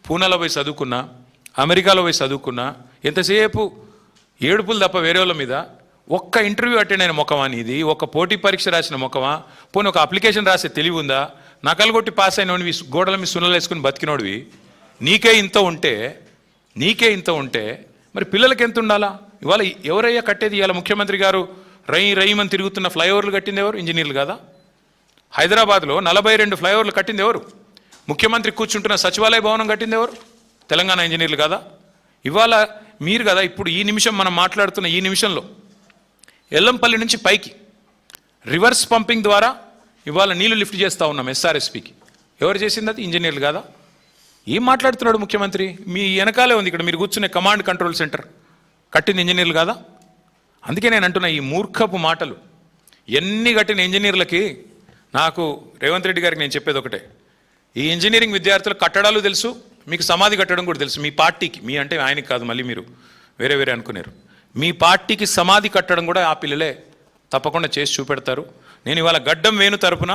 పూనాలో పోయి చదువుకున్నా, అమెరికాలో పోయి చదువుకున్నా, ఎంతసేపు ఏడుపులు తప్ప వేరే వాళ్ళ మీద. ఒక్క ఇంటర్వ్యూ అటెండ్ అయిన ముఖమా నీది? ఒక పోటీ పరీక్ష రాసిన ముఖమా? పోనీ ఒక అప్లికేషన్ రాసే తెలివి ఉందా? నకలు కొట్టి పాస్ అయినోడివి, గోడల మీద సున్నలు వేసుకుని బతికినోడివి. నీకే ఇంత ఉంటే మరి పిల్లలకి ఎంత ఉండాలా? ఇవాళ ఎవరయ్యా కట్టేది? ఇవాళ ముఖ్యమంత్రి గారు రయ్యమని తిరుగుతున్న ఫ్లైఓవర్లు కట్టింది ఎవరు? ఇంజనీర్లు కదా? హైదరాబాద్లో 42 ఫ్లైఓవర్లు కట్టింది ఎవరు? ముఖ్యమంత్రి కూర్చుంటున్న సచివాలయ భవనం కట్టింది ఎవరు? తెలంగాణ ఇంజనీర్లు కదా? ఇవాళ మీరు కదా ఇప్పుడు ఈ నిమిషం మనం మాట్లాడుతున్న ఈ నిమిషంలో ఎల్లంపల్లి నుంచి పైకి రివర్స్ పంపింగ్ ద్వారా ఇవాళ నీళ్లు లిఫ్ట్ చేస్తూ ఉన్నాం ఎస్ఆర్ఎస్పికి. ఎవరు చేసింది? అది ఇంజనీర్లు కదా? ఏం మాట్లాడుతున్నాడు ముఖ్యమంత్రి? మీ వెనకాలే ఉంది ఇక్కడ మీరు కూర్చునే కమాండ్ కంట్రోల్ సెంటర్, కట్టిన ఇంజనీర్లు కదా? అందుకే నేను అంటున్నా ఈ మూర్ఖపు మాటలు ఎన్ని కట్టిన ఇంజనీర్లకి. నాకు రేవంత్ రెడ్డి గారికి నేను చెప్పేది ఒకటే, ఈ ఇంజనీరింగ్ విద్యార్థుల కట్టడాలు తెలుసు, మీకు సమాధి కట్టడం కూడా తెలుసు. మీ పార్టీకి, మీ అంటే ఆయనకి కాదు, మళ్ళీ మీరు వేరే అనుకున్నారు, మీ పార్టీకి సమాధి కట్టడం కూడా ఆ పిల్లలే తప్పకుండా చేసి చూపెడతారు. నేను ఇవాళ గడ్డం వేణు తరపున,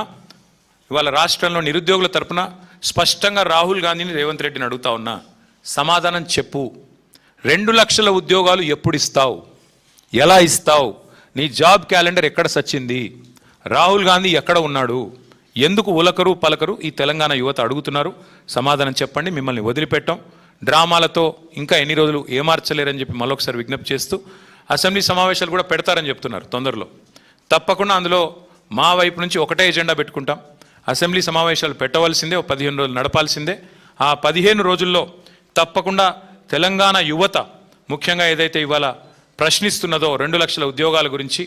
ఇవాళ రాష్ట్రంలో నిరుద్యోగుల తరపున స్పష్టంగా రాహుల్ గాంధీని, రేవంత్ రెడ్డిని అడుగుతా ఉన్నా, సమాధానం చెప్పు. 2 లక్షల ఉద్యోగాలు ఎప్పుడు ఇస్తావు? ఎలా ఇస్తావు? నీ జాబ్ క్యాలెండర్ ఎక్కడ సచ్చింది? రాహుల్ గాంధీ ఎక్కడ ఉన్నాడు? ఎందుకు ఉలకరు పలకరు ఈ తెలంగాణ యువత అడుగుతున్నారు. సమాధానం చెప్పండి. మిమ్మల్ని వదిలిపెట్టాం. డ్రామాలతో ఇంకా ఎన్ని రోజులు ఏమార్చలేరని చెప్పి మళ్ళొకసారి విజ్ఞప్తి చేస్తూ, అసెంబ్లీ సమావేశాలు కూడా పెడతారని చెప్తున్నారు తొందరలో. తప్పకుండా అందులో మా వైపు నుంచి ఒకటే ఎజెండా పెట్టుకుంటాం. అసెంబ్లీ సమావేశాలు పెట్టవలసిందే, 15 రోజులు నడపాల్సిందే. ఆ 15 రోజుల్లో తప్పకుండా తెలంగాణ యువత ముఖ్యంగా ఏదైతే ఇవాళ ప్రశ్నిస్తున్నదో 2 లక్షల ఉద్యోగాల గురించి,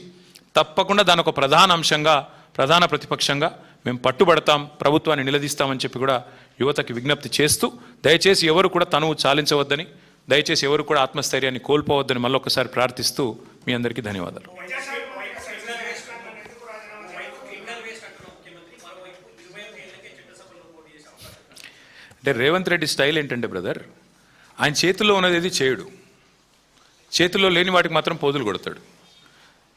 తప్పకుండా దాని ఒక ప్రధాన అంశంగా, ప్రధాన ప్రతిపక్షంగా మేము పట్టుబడతాం, ప్రభుత్వాన్ని నిలదీస్తామని చెప్పి కూడా యువతకి విజ్ఞప్తి చేస్తూ, దయచేసి ఎవరు కూడా తనువు చాలించవద్దని, దయచేసి ఎవరు కూడా ఆత్మస్థైర్యాన్ని కోల్పోవద్దని మళ్ళొకసారి ప్రార్థిస్తూ మీ అందరికీ ధన్యవాదాలు. అంటే రేవంత్ రెడ్డి స్టైల్ ఏంటంటే బ్రదర్, ఆయన చేతుల్లో ఉన్నది ఏది చేయడు, చేతుల్లో లేని వాటికి మాత్రం పోజులు కొడతాడు.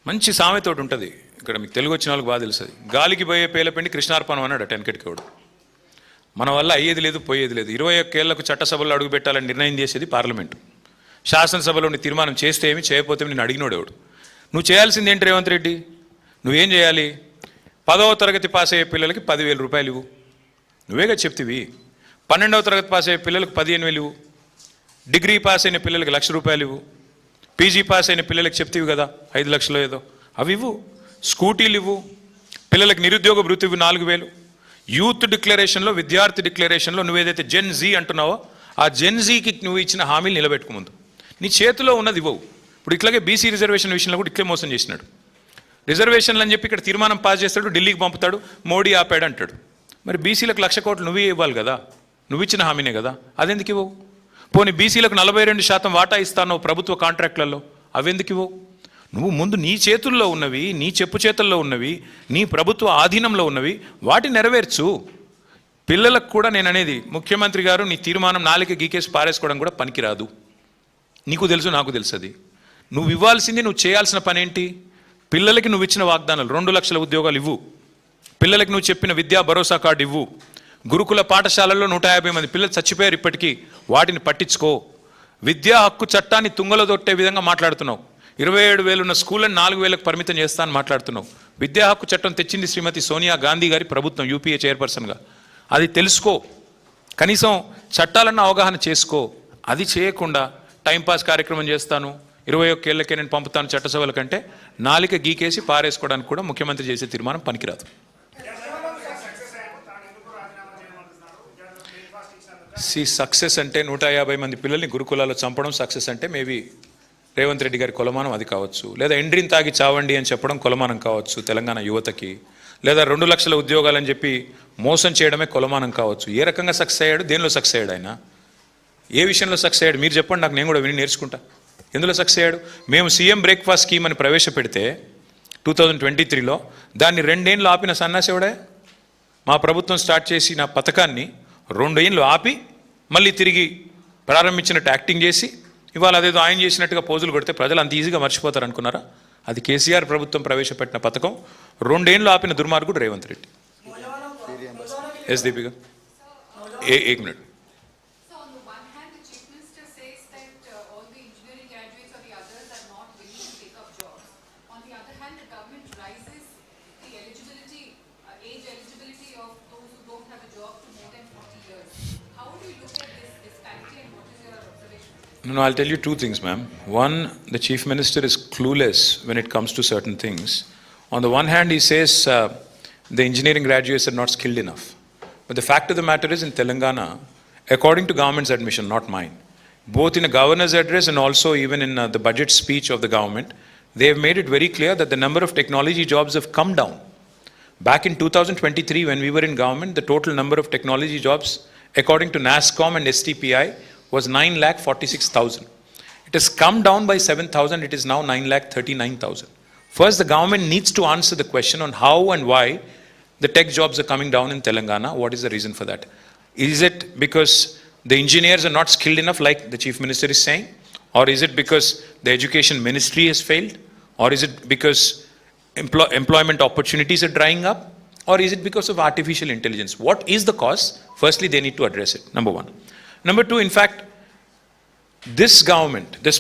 మంచి సామెత ఒకటి ఉంటుంది, ఇక్కడ మీకు తెలుగు వచ్చిన వాళ్ళకి బాగా తెలుస్తుంది. గాలికి పోయే పేలపిండి కృష్ణార్పణం అన్నాడు వెనకటికోడు. మన వల్ల అయ్యేది లేదు, పోయేది లేదు. 21 ఏళ్లకు చట్టసభలో అడుగుపెట్టాలని నిర్ణయం చేసేది పార్లమెంటు. శాసనసభలో తీర్మానం చేస్తే ఏమి, చేయకపోతే నేను అడిగినోడేవాడు. నువ్వు చేయాల్సింది ఏంటి రేవంత్ రెడ్డి? నువ్వేం చేయాలి? 10వ తరగతి పాస్ అయ్యే పిల్లలకి 10,000 రూపాయలు ఇవ్వు. నువ్వేగా చెప్తివి. 12వ తరగతి పాస్ అయ్యే పిల్లలకు 15,000 ఇవ్వు. డిగ్రీ పాస్ అయిన పిల్లలకి 1,00,000 రూపాయలు ఇవ్వు. పీజీ పాస్ అయిన పిల్లలకి చెప్తివి కదా 5 లక్షలు ఏదో, అవి ఇవ్వు. స్కూటీలు ఇవ్వు. పిల్లలకి నిరుద్యోగ భృతి ఇవ్వు 4,000. యూత్ డిక్లరేషన్లో, విద్యార్థి డిక్లరేషన్లో నువ్వేదైతే జెన్ జీ అంటున్నావో ఆ జెన్ జీకి నువ్వు ఇచ్చిన హామీలు నిలబెట్టుకు. ముందు నీ చేతిలో ఉన్నది ఇవ్వవు. ఇప్పుడు ఇట్లాగే బీసీ రిజర్వేషన్ విషయంలో కూడా ఇట్లే మోసం చేసినాడు. రిజర్వేషన్లు అని చెప్పి ఇక్కడ తీర్మానం పాస్ చేస్తాడు, ఢిల్లీకి పంపుతాడు, మోడీ ఆపాడు అంటాడు. మరి బీసీలకు 1,00,000 కోట్లు నువ్వే ఇవ్వాలి కదా, నువ్వు ఇచ్చిన హామీనే కదా, అదెందుకు ఇవ్వవు? పోనీ బీసీలకు 42% వాటా ఇస్తాను ప్రభుత్వ కాంట్రాక్టులలో, అవెందుకు ఇవ్వవు? నువ్వు ముందు నీ చేతుల్లో ఉన్నవి, నీ చెప్పు చేతుల్లో ఉన్నవి, నీ ప్రభుత్వ ఆధీనంలో ఉన్నవి వాటిని నెరవేర్చు. పిల్లలకు కూడా నేను అనేది, ముఖ్యమంత్రి గారు నీ తీర్మానం నాలుక గీకేసి పారేసుకోవడం కూడా పనికిరాదు. నీకు తెలుసు, నాకు తెలుసు. అది నువ్వు ఇవ్వాల్సింది, నువ్వు చేయాల్సిన పని ఏంటి? పిల్లలకి నువ్వు ఇచ్చిన వాగ్దానాలు 2 లక్షల ఉద్యోగాలు ఇవ్వు. పిల్లలకి నువ్వు చెప్పిన విద్యా భరోసా కార్డు ఇవ్వు. గురుకుల పాఠశాలల్లో 150 మంది పిల్లలు చచ్చిపోయారు ఇప్పటికీ, వాటిని పట్టించుకో. విద్యా హక్కు చట్టాన్ని తుంగలో దొట్టే విధంగా మాట్లాడుతున్నావు. 27,000 ఉన్న స్కూళ్ళని 4,000కు పరిమితం చేస్తా అని మాట్లాడుతున్నావు. విద్యా హక్కు చట్టం తెచ్చింది శ్రీమతి సోనియా గాంధీ గారి ప్రభుత్వం, యూపీఏ చైర్పర్సన్గా. అది తెలుసుకో, కనీసం చట్టాలన్న అవగాహన చేసుకో. అది చేయకుండా టైంపాస్ కార్యక్రమం చేస్తాను, 21 ఏళ్ళకే నేను పంపుతాను చట్టసభల కంటే నాలిక గీకేసి పారేసుకోవడానికి కూడా ముఖ్యమంత్రి చేసే తీర్మానం పనికిరాదు. సక్సెస్ అంటే 150 మంది పిల్లల్ని గురుకులాల్లో చంపడం సక్సెస్ అంటే మేబీ రేవంత్ రెడ్డి గారి కొలమానం అది కావచ్చు, లేదా ఎండ్రిని తాగి చావండి అని చెప్పడం కొలమానం కావచ్చు తెలంగాణ యువతకి, లేదా 2 లక్షల ఉద్యోగాలని చెప్పి మోసం చేయడమే కొలమానం కావచ్చు. ఏ రకంగా సక్సెస్ అయ్యాడు? దేనిలో సక్సెస్ అయ్యాడు? ఆయన ఏ విషయంలో సక్సెస్ అయ్యాడు? మీరు చెప్పండి, నాకు నేను కూడా విని నేర్చుకుంటా. ఎందులో సక్సెస్ అయ్యాడు? మేము సీఎం బ్రేక్ఫాస్ట్ స్కీమ్ అని ప్రవేశపెడితే 2023లో దాన్ని 2 ఏళ్ళు ఆపిన సన్నాసేవాడే. మా ప్రభుత్వం స్టార్ట్ చేసిన పథకాన్ని 2 ఏళ్ళు ఆపి మళ్ళీ తిరిగి ప్రారంభించినట్టు యాక్టింగ్ చేసి ఇవాళ అదేదో ఆయన చేసినట్టుగా పోజులు కొడితే ప్రజలు అంత ఈజీగా మర్చిపోతారు అనుకున్నారా? అది కేసీఆర్ ప్రభుత్వం ప్రవేశపెట్టిన పథకం. 2 ఏళ్ళు ఆపిన దుర్మార్గుడు Revanth Reddy. Yes Deepika, 1 minute. No, I'll tell you two things, ma'am. One, the Chief Minister is clueless when it comes to certain things. On the one hand, he says the engineering graduates are not skilled enough. But the fact of the matter is, in Telangana, according to government's admission, not mine, both in a governor's address and also even in the budget speech of the government, they have made it very clear that the number of technology jobs have come down. Back in 2023, when we were in government, the total number of technology jobs, according to NASSCOM and STPI, was 9,46,000. It has come down by 7,000. It is now 9,39,000. First, the government needs to answer the question on how and why the tech jobs are coming down in Telangana. What is the reason for that? Is it because the engineers are not skilled enough, like the Chief Minister is saying? Or is it because the Education Ministry has failed? Or is it because employment opportunities are drying up? Or is it because of artificial intelligence? What is the cause? Firstly, they need to address it, number one. Number two, in fact, this government, this